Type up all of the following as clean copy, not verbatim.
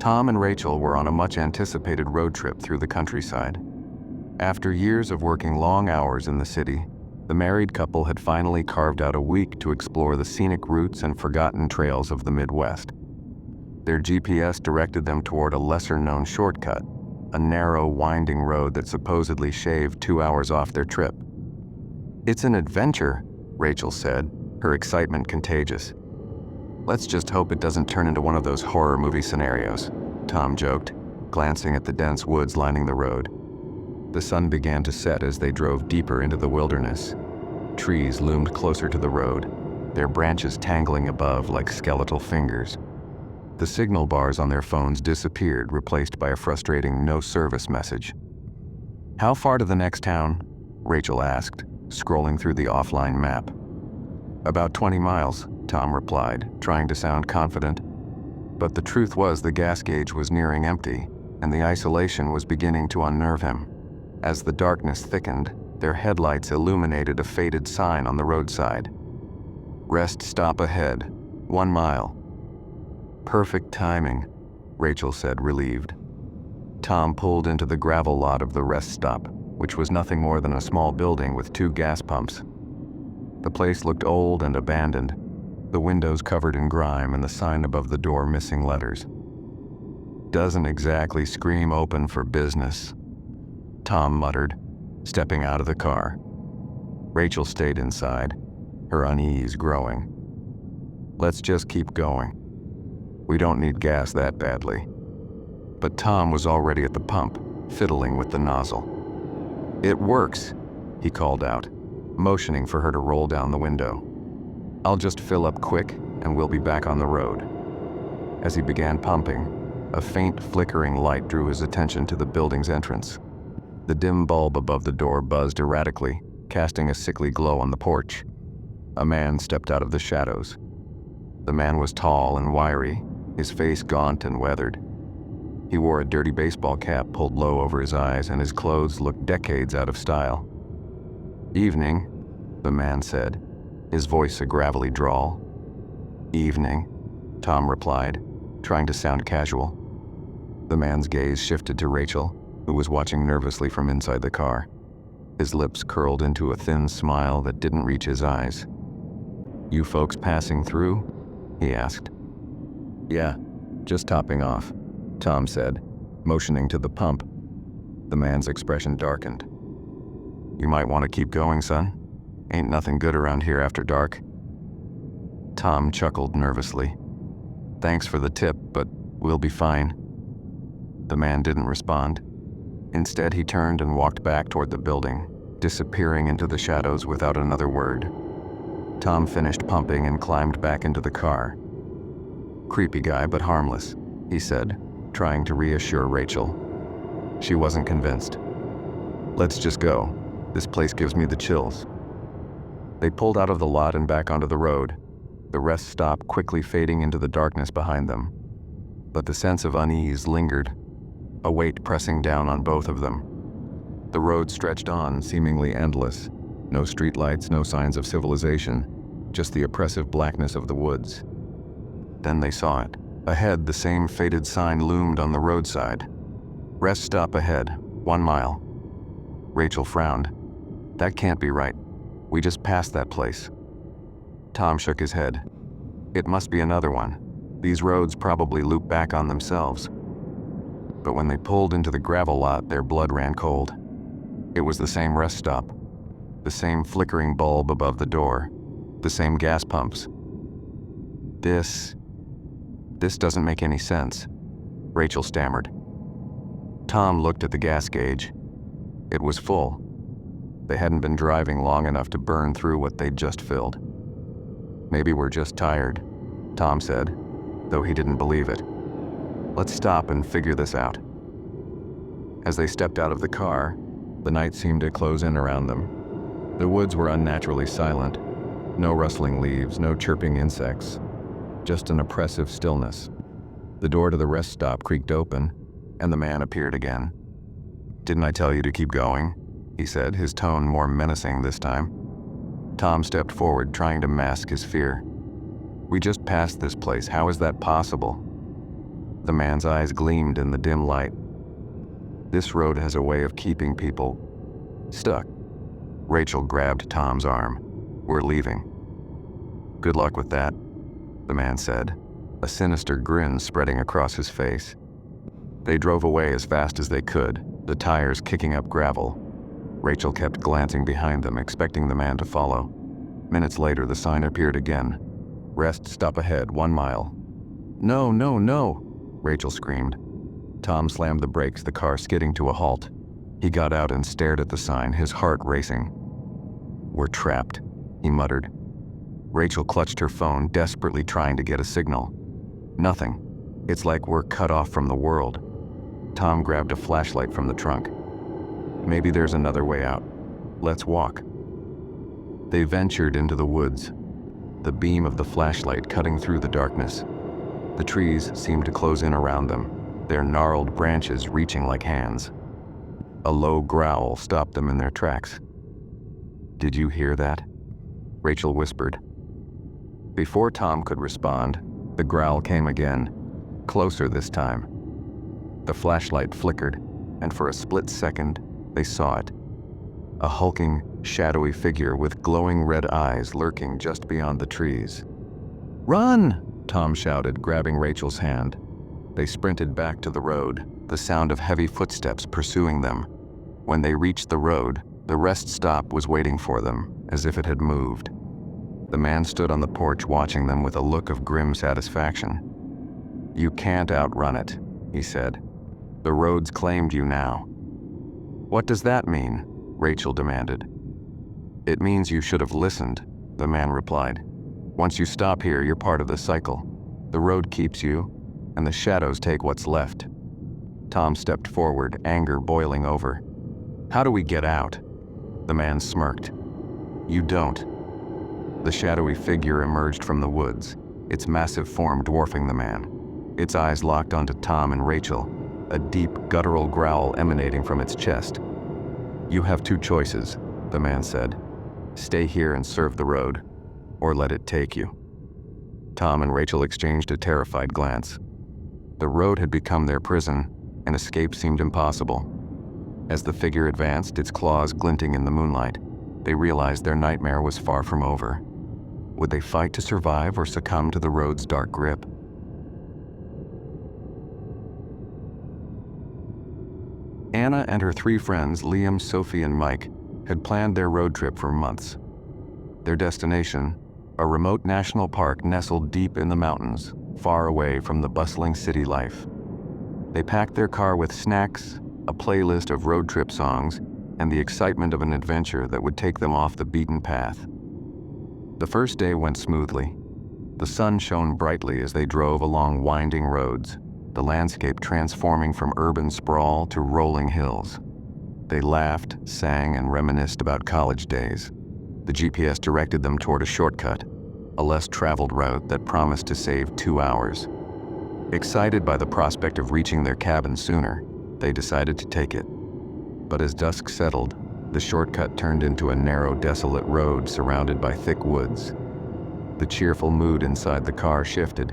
Tom and Rachel were on a much-anticipated road trip through the countryside. After years of working long hours in the city, the married couple had finally carved out a week to explore the scenic routes and forgotten trails of the Midwest. Their GPS directed them toward a lesser-known shortcut, a narrow, winding road that supposedly shaved 2 hours off their trip. "It's an adventure," Rachel said, her excitement contagious. "Let's just hope it doesn't turn into one of those horror movie scenarios," Tom joked, glancing at the dense woods lining the road. The sun began to set as they drove deeper into the wilderness. Trees loomed closer to the road, their branches tangling above like skeletal fingers. The signal bars on their phones disappeared, replaced by a frustrating no-service message. "How far to the next town?" Rachel asked, scrolling through the offline map. "About 20 miles, Tom replied, trying to sound confident. But the truth was the gas gauge was nearing empty, and the isolation was beginning to unnerve him. As the darkness thickened, their headlights illuminated a faded sign on the roadside. "Rest stop ahead, 1 mile." "Perfect timing," Rachel said, relieved. Tom pulled into the gravel lot of the rest stop, which was nothing more than a small building with 2 gas pumps. The place looked old and abandoned, the windows covered in grime and the sign above the door missing letters. "Doesn't exactly scream open for business," Tom muttered, stepping out of the car. Rachel stayed inside, her unease growing. "Let's just keep going. We don't need gas that badly." But Tom was already at the pump, fiddling with the nozzle. "It works," he called out, motioning for her to roll down the window. "I'll just fill up quick and we'll be back on the road." As he began pumping, a faint flickering light drew his attention to the building's entrance. The dim bulb above the door buzzed erratically, casting a sickly glow on the porch. A man stepped out of the shadows. The man was tall and wiry, his face gaunt and weathered. He wore a dirty baseball cap pulled low over his eyes, and his clothes looked decades out of style. "Evening," the man said, his voice a gravelly drawl. "Evening," Tom replied, trying to sound casual. The man's gaze shifted to Rachel, who was watching nervously from inside the car. His lips curled into a thin smile that didn't reach his eyes. "You folks passing through?" he asked. "Yeah, just topping off," Tom said, motioning to the pump. The man's expression darkened. "You might want to keep going, son. Ain't nothing good around here after dark." Tom chuckled nervously. "Thanks for the tip, but we'll be fine." The man didn't respond. Instead, he turned and walked back toward the building, disappearing into the shadows without another word. Tom finished pumping and climbed back into the car. "Creepy guy, but harmless," he said, trying to reassure Rachel. She wasn't convinced. "Let's just go. This place gives me the chills." They pulled out of the lot and back onto the road, the rest stop quickly fading into the darkness behind them. But the sense of unease lingered, a weight pressing down on both of them. The road stretched on, seemingly endless. No streetlights, no signs of civilization, just the oppressive blackness of the woods. Then they saw it. Ahead, the same faded sign loomed on the roadside. "Rest stop ahead, 1 mile." Rachel frowned. "That can't be right. We just passed that place." Tom shook his head. "It must be another one. These roads probably loop back on themselves." But when they pulled into the gravel lot, their blood ran cold. It was the same rest stop, the same flickering bulb above the door, the same gas pumps. This doesn't make any sense," Rachel stammered. Tom looked at the gas gauge. It was full. They hadn't been driving long enough to burn through what they'd just filled. "Maybe we're just tired," Tom said, though he didn't believe it. "Let's stop and figure this out." As they stepped out of the car, the night seemed to close in around them. The woods were unnaturally silent. No rustling leaves, no chirping insects, just an oppressive stillness. The door to the rest stop creaked open, and the man appeared again. "Didn't I tell you to keep going?" he said, his tone more menacing this time. Tom stepped forward, trying to mask his fear. "We just passed this place. How is that possible?" The man's eyes gleamed in the dim light. "This road has a way of keeping people stuck." Rachel grabbed Tom's arm. "We're leaving." "Good luck with that," the man said, a sinister grin spreading across his face. They drove away as fast as they could, the tires kicking up gravel. Rachel kept glancing behind them, expecting the man to follow. Minutes later, the sign appeared again. "Rest stop ahead, 1 mile." "No, no, no!" Rachel screamed. Tom slammed the brakes, the car skidding to a halt. He got out and stared at the sign, his heart racing. "We're trapped," he muttered. Rachel clutched her phone, desperately trying to get a signal. Nothing. It's like we're cut off from the world. Tom grabbed a flashlight from the trunk. "Maybe there's another way out. Let's walk." They ventured into the woods, the beam of the flashlight cutting through the darkness. The trees seemed to close in around them, their gnarled branches reaching like hands. A low growl stopped them in their tracks. "Did you hear that?" Rachel whispered. Before Tom could respond, the growl came again, closer this time. The flashlight flickered, and for a split second, they saw it. A hulking, shadowy figure with glowing red eyes lurking just beyond the trees. "Run!" Tom shouted, grabbing Rachel's hand. They sprinted back to the road, the sound of heavy footsteps pursuing them. When they reached the road, the rest stop was waiting for them, as if it had moved. The man stood on the porch watching them with a look of grim satisfaction. "You can't outrun it," he said. "The road's claimed you now." "What does that mean?" Rachel demanded. "It means you should have listened," the man replied. "Once you stop here, you're part of the cycle. The road keeps you, and the shadows take what's left." Tom stepped forward, anger boiling over. "How do we get out?" The man smirked. "You don't." The shadowy figure emerged from the woods, its massive form dwarfing the man. Its eyes locked onto Tom and Rachel, a deep, guttural growl emanating from its chest. "You have 2 choices," the man said. "Stay here and serve the road, or let it take you." Tom and Rachel exchanged a terrified glance. The road had become their prison, and escape seemed impossible. As the figure advanced, its claws glinting in the moonlight, they realized their nightmare was far from over. Would they fight to survive or succumb to the road's dark grip? Anna and her 3 friends, Liam, Sophie, and Mike, had planned their road trip for months. Their destination, a remote national park nestled deep in the mountains, far away from the bustling city life. They packed their car with snacks, a playlist of road trip songs, and the excitement of an adventure that would take them off the beaten path. The first day went smoothly. The sun shone brightly as they drove along winding roads, the landscape transforming from urban sprawl to rolling hills. They laughed, sang, and reminisced about college days. The GPS directed them toward a shortcut, a less traveled route that promised to save 2 hours. Excited by the prospect of reaching their cabin sooner, they decided to take it. But as dusk settled, the shortcut turned into a narrow, desolate road surrounded by thick woods. The cheerful mood inside the car shifted.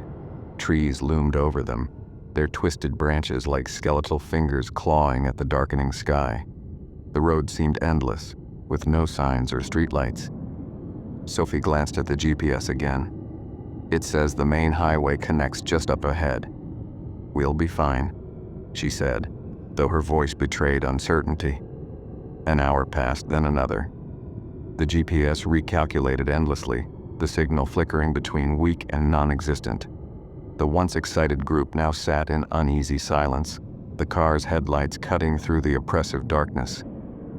Trees loomed over them, their twisted branches like skeletal fingers clawing at the darkening sky. The road seemed endless, with no signs or streetlights. Sophie glanced at the GPS again. "It says the main highway connects just up ahead." "We'll be fine," she said, though her voice betrayed uncertainty. An hour passed, then another. The GPS recalculated endlessly, the signal flickering between weak and non-existent. The once excited group now sat in uneasy silence, the car's headlights cutting through the oppressive darkness.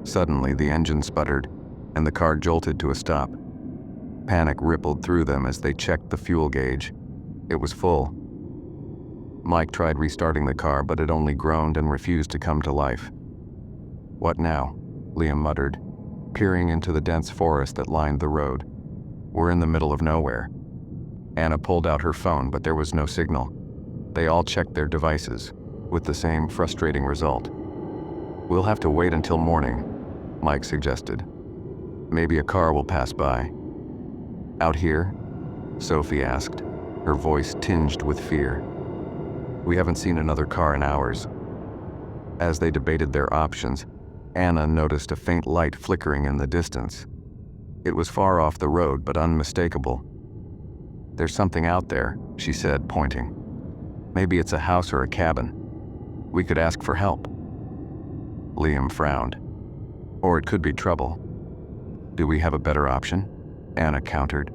Suddenly, the engine sputtered, and the car jolted to a stop. Panic rippled through them as they checked the fuel gauge. It was full. Mike tried restarting the car, but it only groaned and refused to come to life. "What now?" Liam muttered, peering into the dense forest that lined the road. "We're in the middle of nowhere." Anna pulled out her phone, but there was no signal. They all checked their devices, with the same frustrating result. "We'll have to wait until morning," Mike suggested. "Maybe a car will pass by." "Out here?" Sophie asked, her voice tinged with fear. We haven't seen another car in hours." As they debated their options, Anna noticed a faint light flickering in the distance. It was far off the road, but unmistakable. "There's something out there," she said, pointing. "Maybe it's a house or a cabin. We could ask for help." Liam frowned. "Or it could be trouble." "Do we have a better option?" Anna countered.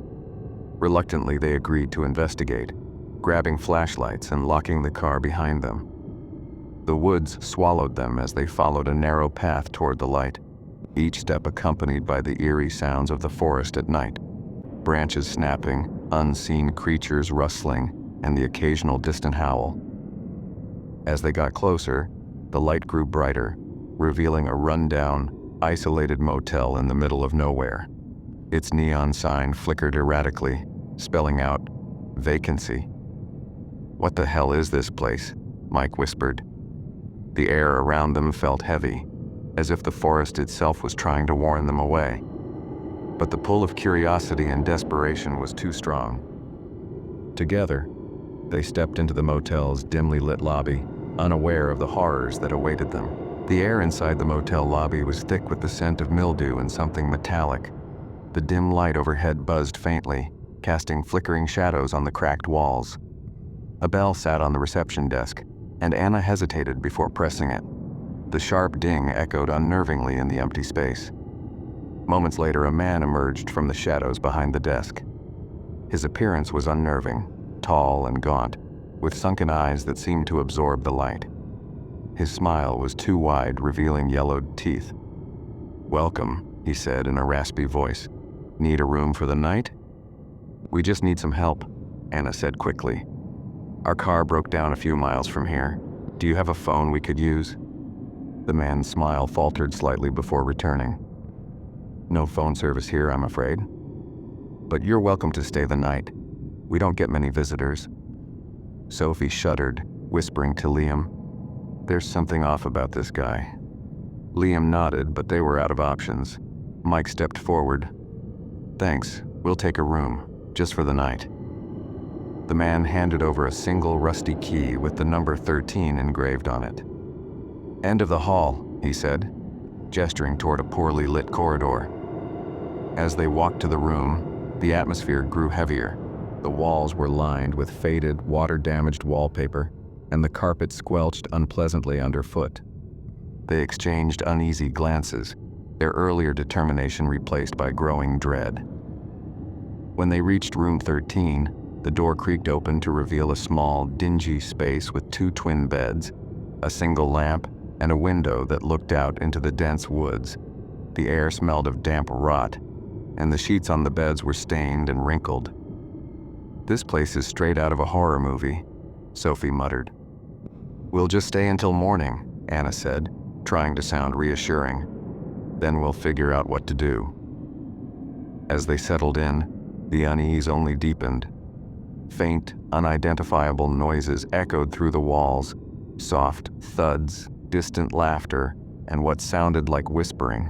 Reluctantly, they agreed to investigate, grabbing flashlights and locking the car behind them. The woods swallowed them as they followed a narrow path toward the light, each step accompanied by the eerie sounds of the forest at night. Branches snapping, unseen creatures rustling, and the occasional distant howl. As they got closer, the light grew brighter, revealing a run-down, isolated motel in the middle of nowhere. Its neon sign flickered erratically, spelling out vacancy. "What the hell is this place?" Mike whispered. The air around them felt heavy, as if the forest itself was trying to warn them away. But the pull of curiosity and desperation was too strong. Together, they stepped into the motel's dimly lit lobby, unaware of the horrors that awaited them. The air inside the motel lobby was thick with the scent of mildew and something metallic. The dim light overhead buzzed faintly, casting flickering shadows on the cracked walls. A bell sat on the reception desk, and Anna hesitated before pressing it. The sharp ding echoed unnervingly in the empty space. Moments later, a man emerged from the shadows behind the desk. His appearance was unnerving, tall and gaunt, with sunken eyes that seemed to absorb the light. His smile was too wide, revealing yellowed teeth. "Welcome," he said in a raspy voice. "Need a room for the night?" "We just need some help," Anna said quickly. "Our car broke down a few miles from here. Do you have a phone we could use?" The man's smile faltered slightly before returning. "No phone service here, I'm afraid. But you're welcome to stay the night. We don't get many visitors." Sophie shuddered, whispering to Liam, "There's something off about this guy." Liam nodded, but they were out of options. Mike stepped forward. "Thanks, we'll take a room, just for the night." The man handed over a single rusty key with the number 13 engraved on it. "End of the hall," he said, gesturing toward a poorly lit corridor. As they walked to the room, the atmosphere grew heavier. The walls were lined with faded, water-damaged wallpaper, and the carpet squelched unpleasantly underfoot. They exchanged uneasy glances, their earlier determination replaced by growing dread. When they reached room 13, the door creaked open to reveal a small, dingy space with 2 twin beds, a single lamp, and a window that looked out into the dense woods. The air smelled of damp rot, and the sheets on the beds were stained and wrinkled. "This place is straight out of a horror movie," Sophie muttered. "We'll just stay until morning," Anna said, trying to sound reassuring. "Then we'll figure out what to do." As they settled in, the unease only deepened. Faint, unidentifiable noises echoed through the walls, soft thuds, distant laughter, and what sounded like whispering.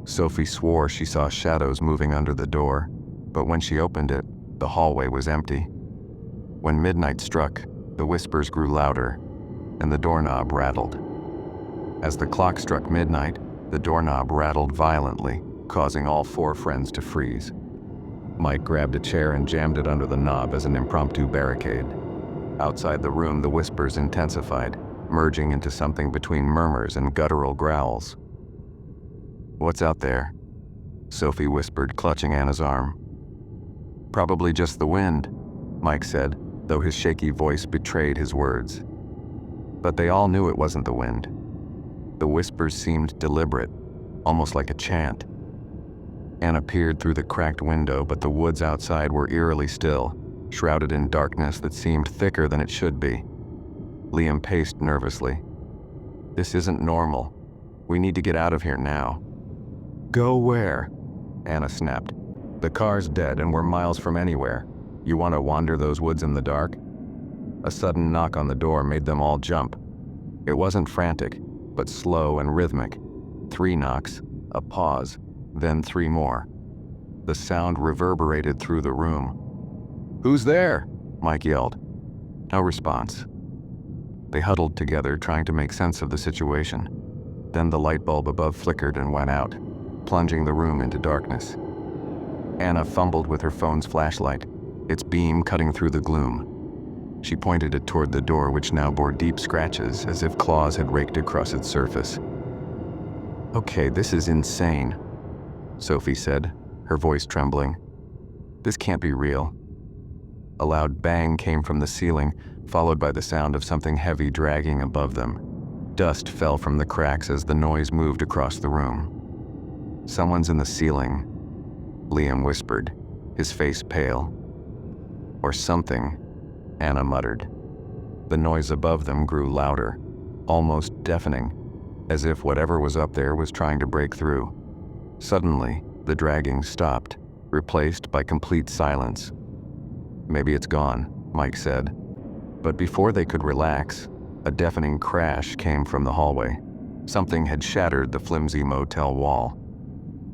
Sophie swore she saw shadows moving under the door, but when she opened it, the hallway was empty. When midnight struck, the whispers grew louder, and the doorknob rattled. As the clock struck midnight, the doorknob rattled violently, causing all 4 friends to freeze. Mike grabbed a chair and jammed it under the knob as an impromptu barricade. Outside the room, the whispers intensified, merging into something between murmurs and guttural growls. "What's out there?" Sophie whispered, clutching Anna's arm. "Probably just the wind," Mike said, though his shaky voice betrayed his words. But they all knew it wasn't the wind. The whispers seemed deliberate, almost like a chant. Anna peered through the cracked window, but the woods outside were eerily still, shrouded in darkness that seemed thicker than it should be. Liam paced nervously. "This isn't normal. We need to get out of here now." "Go where?" Anna snapped. "The car's dead and we're miles from anywhere. You want to wander those woods in the dark?" A sudden knock on the door made them all jump. It wasn't frantic, but slow and rhythmic. 3 knocks, a pause, then 3 more. The sound reverberated through the room. "Who's there?" Mike yelled. No response. They huddled together, trying to make sense of the situation. Then the light bulb above flickered and went out, plunging the room into darkness. Anna fumbled with her phone's flashlight, its beam cutting through the gloom. She pointed it toward the door, which now bore deep scratches, as if claws had raked across its surface. "Okay, this is insane," Sophie said, her voice trembling. "This can't be real." A loud bang came from the ceiling, followed by the sound of something heavy dragging above them. Dust fell from the cracks as the noise moved across the room. "Someone's in the ceiling," Liam whispered, his face pale. "Or something," Anna muttered. The noise above them grew louder, almost deafening, as if whatever was up there was trying to break through. Suddenly, the dragging stopped, replaced by complete silence. "Maybe it's gone," Mike said. But before they could relax, a deafening crash came from the hallway. Something had shattered the flimsy motel wall.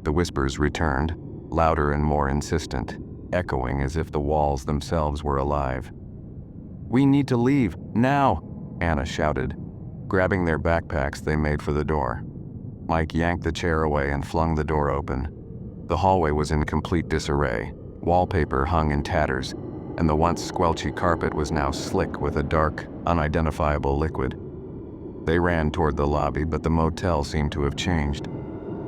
The whispers returned, louder and more insistent, echoing as if the walls themselves were alive. "We need to leave, now!" Anna shouted. Grabbing their backpacks, they made for the door. Mike yanked the chair away and flung the door open. The hallway was in complete disarray. Wallpaper hung in tatters, and the once squelchy carpet was now slick with a dark, unidentifiable liquid. They ran toward the lobby, but the motel seemed to have changed.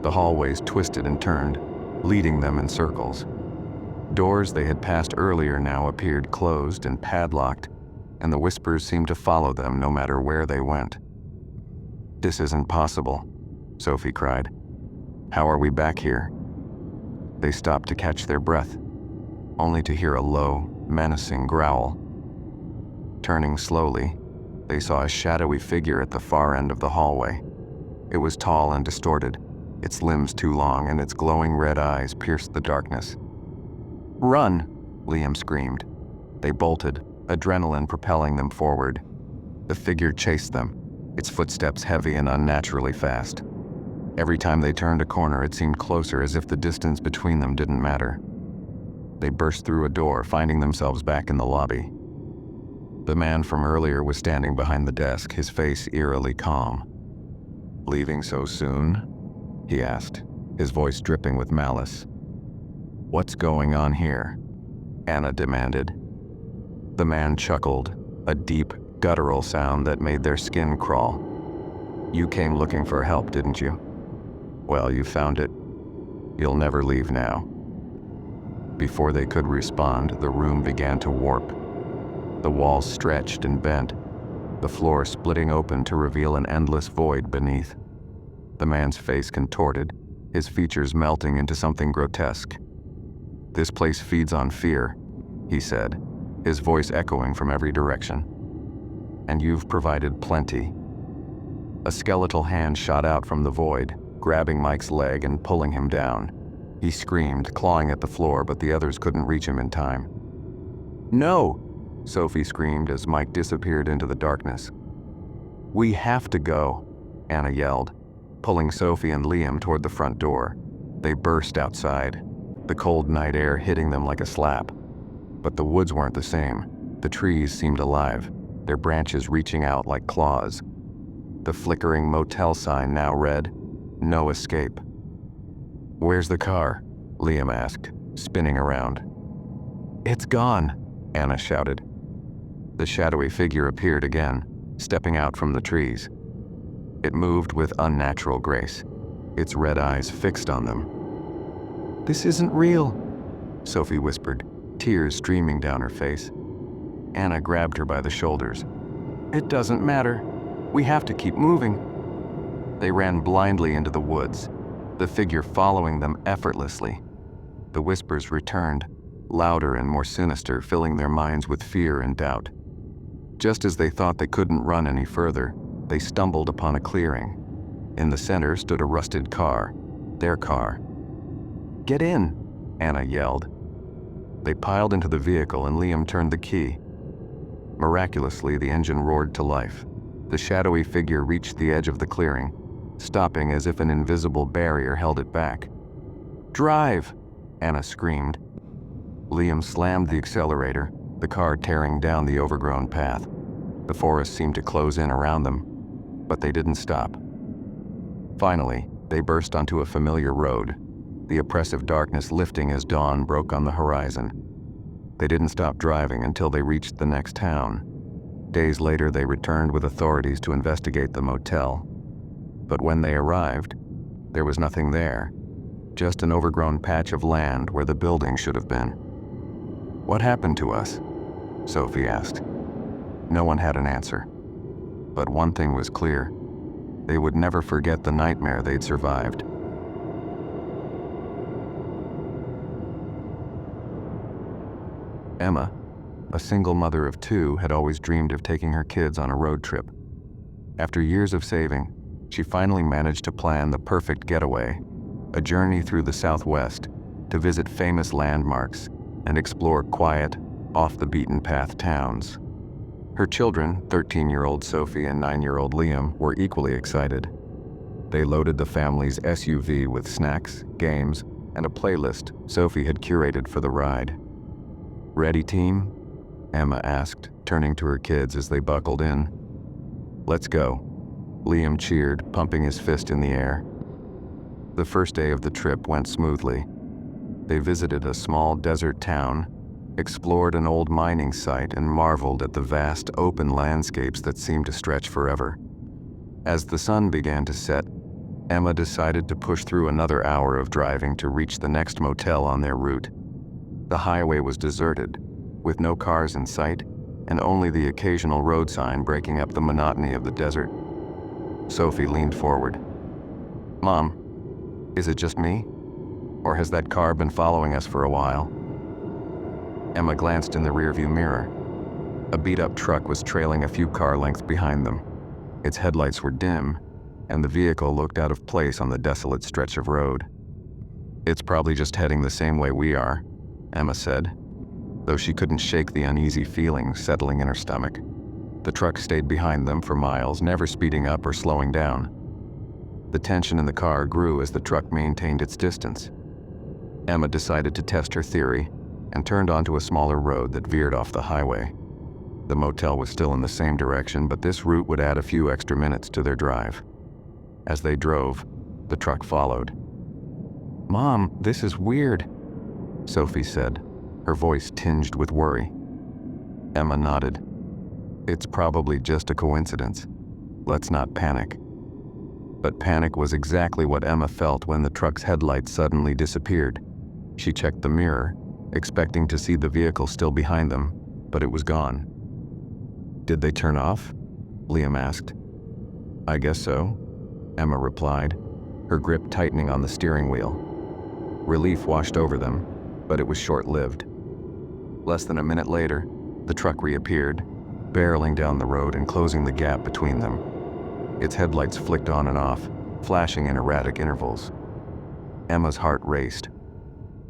The hallways twisted and turned, leading them in circles. Doors they had passed earlier now appeared closed and padlocked, and the whispers seemed to follow them no matter where they went. "This isn't possible," Sophie cried. "How are we back here?" They stopped to catch their breath, only to hear a low, menacing growl. Turning slowly, they saw a shadowy figure at the far end of the hallway. It was tall and distorted, its limbs too long, and its glowing red eyes pierced the darkness. "Run!" Liam screamed. They bolted, adrenaline propelling them forward. The figure chased them, its footsteps heavy and unnaturally fast. Every time they turned a corner, it seemed closer, as if the distance between them didn't matter. They burst through a door, finding themselves back in the lobby. The man from earlier was standing behind the desk, his face eerily calm. "Leaving so soon?" he asked, his voice dripping with malice. "What's going on here?" Anna demanded. The man chuckled, a deep, guttural sound that made their skin crawl. "You came looking for help, didn't you? Well, you found it. You'll never leave now." Before they could respond, the room began to warp. The walls stretched and bent, the floor splitting open to reveal an endless void beneath. The man's face contorted, his features melting into something grotesque. "This place feeds on fear," he said, his voice echoing from every direction. "And you've provided plenty." A skeletal hand shot out from the void, grabbing Mike's leg and pulling him down. He screamed, clawing at the floor, but the others couldn't reach him in time. "No!" Sophie screamed as Mike disappeared into the darkness. "We have to go," Anna yelled, pulling Sophie and Liam toward the front door. They burst outside, the cold night air hitting them like a slap. But the woods weren't the same. The trees seemed alive, their branches reaching out like claws. The flickering motel sign now read, "No escape." "Where's the car?" Liam asked, spinning around. "It's gone," Anna shouted. The shadowy figure appeared again, stepping out from the trees. It moved with unnatural grace, its red eyes fixed on them. "This isn't real," Sophie whispered, tears streaming down her face. Anna grabbed her by the shoulders. "It doesn't matter. We have to keep moving." They ran blindly into the woods, the figure following them effortlessly. The whispers returned, louder and more sinister, filling their minds with fear and doubt. Just as they thought they couldn't run any further, they stumbled upon a clearing. In the center stood a rusted car, their car. "Get in," Anna yelled. They piled into the vehicle and Liam turned the key. Miraculously, the engine roared to life. The shadowy figure reached the edge of the clearing, stopping as if an invisible barrier held it back. "Drive!" Anna screamed. Liam slammed the accelerator, the car tearing down the overgrown path. The forest seemed to close in around them, but they didn't stop. Finally, they burst onto a familiar road, the oppressive darkness lifting as dawn broke on the horizon. They didn't stop driving until they reached the next town. Days later, they returned with authorities to investigate the motel. But when they arrived, there was nothing there, just an overgrown patch of land where the building should have been. "What happened to us?" Sophie asked. No one had an answer. But one thing was clear. They would never forget the nightmare they'd survived. Emma, a single mother of two, had always dreamed of taking her kids on a road trip. After years of saving, she finally managed to plan the perfect getaway, a journey through the Southwest to visit famous landmarks and explore quiet, off-the-beaten-path towns. Her children, 13-year-old Sophie and 9-year-old Liam, were equally excited. They loaded the family's SUV with snacks, games, and a playlist Sophie had curated for the ride. "Ready, team?" Emma asked, turning to her kids as they buckled in. "Let's go," Liam cheered, pumping his fist in the air. The first day of the trip went smoothly. They visited a small desert town, explored an old mining site, and marveled at the vast open landscapes that seemed to stretch forever. As the sun began to set, Emma decided to push through another hour of driving to reach the next motel on their route. The highway was deserted, with no cars in sight, and only the occasional road sign breaking up the monotony of the desert. Sophie leaned forward. "Mom, is it just me? Or has that car been following us for a while?" Emma glanced in the rearview mirror. A beat-up truck was trailing a few car lengths behind them. Its headlights were dim, and the vehicle looked out of place on the desolate stretch of road. "It's probably just heading the same way we are," Emma said, though she couldn't shake the uneasy feeling settling in her stomach. The truck stayed behind them for miles, never speeding up or slowing down. The tension in the car grew as the truck maintained its distance. Emma decided to test her theory and turned onto a smaller road that veered off the highway. The motel was still in the same direction, but this route would add a few extra minutes to their drive. As they drove, the truck followed. "Mom, this is weird," Sophie said, her voice tinged with worry. Emma nodded. "It's probably just a coincidence. Let's not panic." But panic was exactly what Emma felt when the truck's headlights suddenly disappeared. She checked the mirror, expecting to see the vehicle still behind them, but it was gone. "Did they turn off?" Liam asked. "I guess so," Emma replied, her grip tightening on the steering wheel. Relief washed over them, but it was short-lived. Less than a minute later, the truck reappeared, barreling down the road and closing the gap between them. Its headlights flicked on and off, flashing in erratic intervals. Emma's heart raced.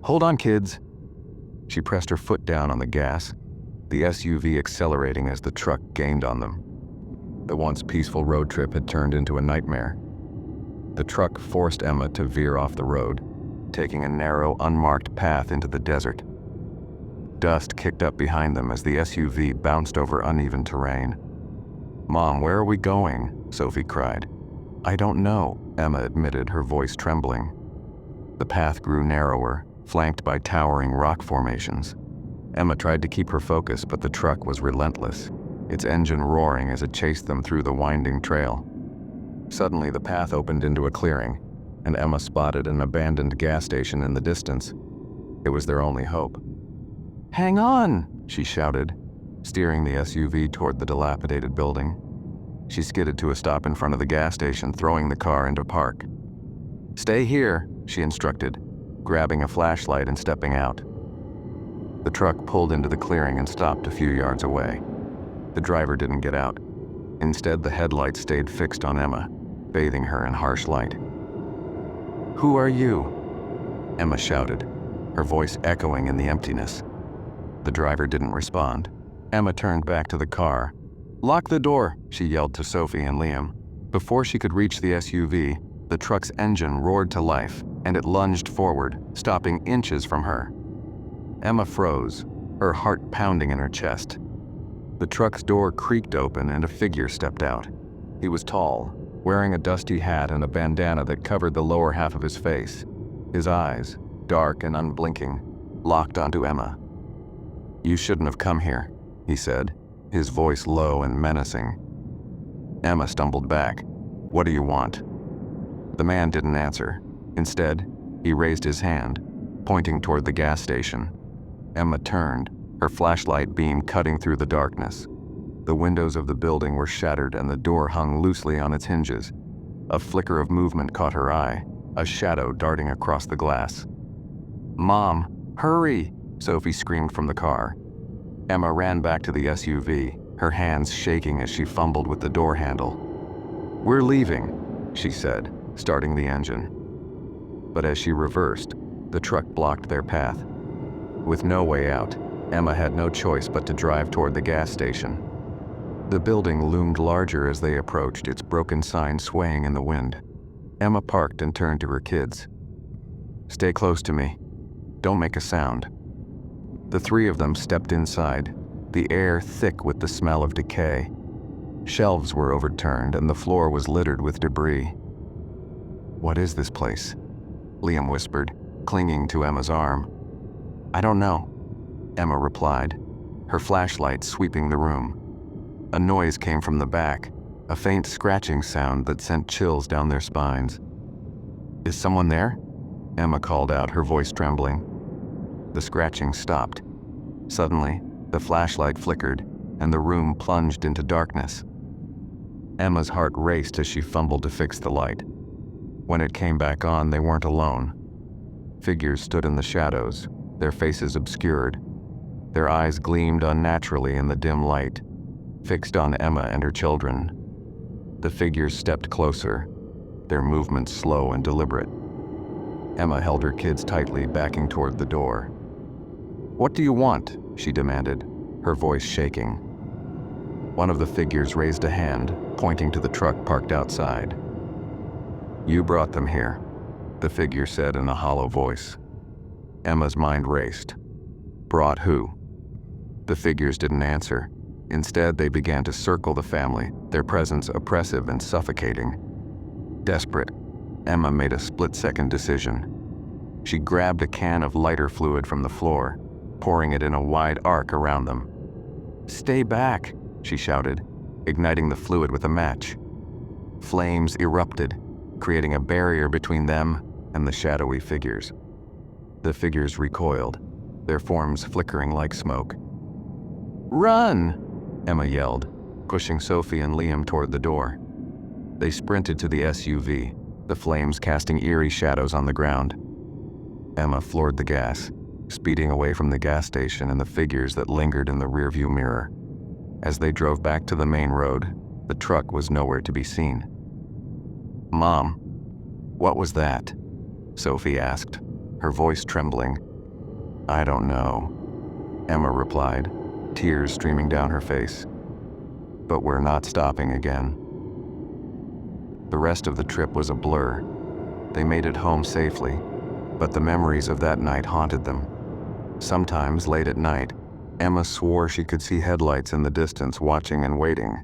"Hold on, kids." She pressed her foot down on the gas, the SUV accelerating as the truck gained on them. The once peaceful road trip had turned into a nightmare. The truck forced Emma to veer off the road, taking a narrow, unmarked path into the desert. Dust kicked up behind them as the SUV bounced over uneven terrain. "Mom, where are we going?" Sophie cried. "I don't know," Emma admitted, her voice trembling. The path grew narrower, flanked by towering rock formations. Emma tried to keep her focus, but the truck was relentless, its engine roaring as it chased them through the winding trail. Suddenly, the path opened into a clearing, and Emma spotted an abandoned gas station in the distance. It was their only hope. "Hang on!" she shouted, steering the SUV toward the dilapidated building. She skidded to a stop in front of the gas station, throwing the car into park. "Stay here," she instructed, grabbing a flashlight and stepping out. The truck pulled into the clearing and stopped a few yards away. The driver didn't get out. Instead, the headlights stayed fixed on Emma, bathing her in harsh light. "Who are you?" Emma shouted, her voice echoing in the emptiness. The driver didn't respond. Emma turned back to the car. "Lock the door," she yelled to Sophie and Liam. Before she could reach the SUV, the truck's engine roared to life, and it lunged forward, stopping inches from her. Emma froze, her heart pounding in her chest. The truck's door creaked open and a figure stepped out. He was tall, wearing a dusty hat and a bandana that covered the lower half of his face. His eyes, dark and unblinking, locked onto Emma. "You shouldn't have come here," he said, his voice low and menacing. Emma stumbled back. "What do you want?" The man didn't answer. Instead, he raised his hand, pointing toward the gas station. Emma turned, her flashlight beam cutting through the darkness. The windows of the building were shattered and the door hung loosely on its hinges. A flicker of movement caught her eye, a shadow darting across the glass. "Mom, hurry!" Sophie screamed from the car. Emma ran back to the SUV, her hands shaking as she fumbled with the door handle. "We're leaving," she said, starting the engine. But as she reversed, the truck blocked their path. With no way out, Emma had no choice but to drive toward the gas station. The building loomed larger as they approached, its broken sign swaying in the wind. Emma parked and turned to her kids. "Stay close to me. Don't make a sound." The three of them stepped inside, the air thick with the smell of decay. Shelves were overturned and the floor was littered with debris. "What is this place?" Liam whispered, clinging to Emma's arm. "I don't know," Emma replied, her flashlight sweeping the room. A noise came from the back, a faint scratching sound that sent chills down their spines. "Is someone there?" Emma called out, her voice trembling. The scratching stopped. Suddenly, the flashlight flickered, and the room plunged into darkness. Emma's heart raced as she fumbled to fix the light. When it came back on, they weren't alone. Figures stood in the shadows, their faces obscured. Their eyes gleamed unnaturally in the dim light, fixed on Emma and her children. The figures stepped closer, their movements slow and deliberate. Emma held her kids tightly, backing toward the door. "What do you want?" she demanded, her voice shaking. One of the figures raised a hand, pointing to the truck parked outside. "You brought them here," the figure said in a hollow voice. Emma's mind raced. "Brought who?" The figures didn't answer. Instead, they began to circle the family, their presence oppressive and suffocating. Desperate, Emma made a split-second decision. She grabbed a can of lighter fluid from the floor, pouring it in a wide arc around them. "Stay back," she shouted, igniting the fluid with a match. Flames erupted, creating a barrier between them and the shadowy figures. The figures recoiled, their forms flickering like smoke. "Run!" Emma yelled, pushing Sophie and Liam toward the door. They sprinted to the SUV, the flames casting eerie shadows on the ground. Emma floored the gas, speeding away from the gas station and the figures that lingered in the rearview mirror. As they drove back to the main road, the truck was nowhere to be seen. "Mom, what was that?" Sophie asked, her voice trembling. "I don't know," Emma replied, tears streaming down her face. "But we're not stopping again." The rest of the trip was a blur. They made it home safely, but the memories of that night haunted them. Sometimes, late at night, Emma swore she could see headlights in the distance, watching and waiting.